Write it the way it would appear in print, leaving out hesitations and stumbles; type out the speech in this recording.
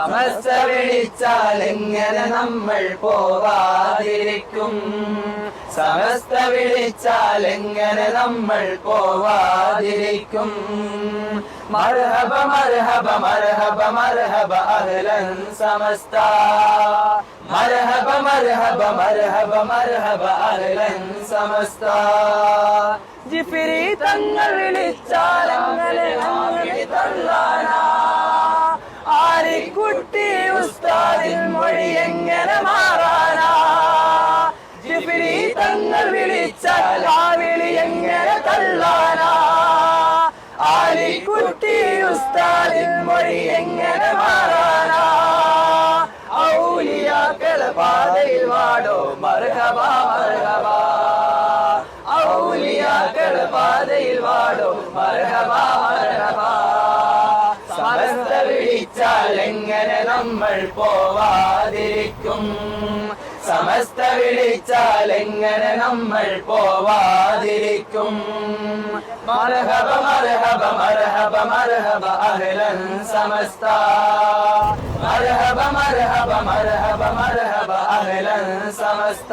സമസ്ത വിളിച്ചാൽ എങ്ങനെ നമ്മൾ പോവാതിരിക്കും? സമസ്ത വിളിച്ചാൽ എങ്ങനെ നമ്മൾ പോവാതിരിക്കും? മർഹബ മർഹബ മർഹബ മർഹബ അഹ്ലൻ സമസ്ത. മർഹബ മർഹബ മർഹബ മർഹബ അഹ്ലൻ സമസ്ത. ജിഫിരി തങ്ങൾ വിളിച്ചാൽ എങ്ങനെ തള്ളാനാ? ആലിക്കുട്ടി ഉസ്താദിൻ മൊഴി എങ്ങനെ മാറാനാ? ജിഫിരി തങ്ങൾ വിളിച്ചാൽ ആ വിളി എങ്ങനെ തള്ളാനാ? ആലിക്കുട്ടി ഉസ്താദിൻ മൊഴി എങ്ങനെ മാറാനാ? ഔലിയാക്കളെ പാതയിൽ വാടോ മർഹബ മർഹബ. ഔലിയാക്കളെ പാതയിൽ വാടോ മർഹബ മർഹബ. സമസ്ത വിളിച്ചാൽ എങ്ങനെ നമ്മൾ പോവാതിരിക്കും? സമസ്ത വിളിച്ചാൽ എങ്ങനെ നമ്മൾ പോവാതിരിക്കും? മർഹബ മർഹബ മർഹബ മർഹബ അഹ്ലൻ സമസ്ത. മർഹബ മർഹബ മർഹബ മർഹബ അഹ്ലൻ സമസ്ത.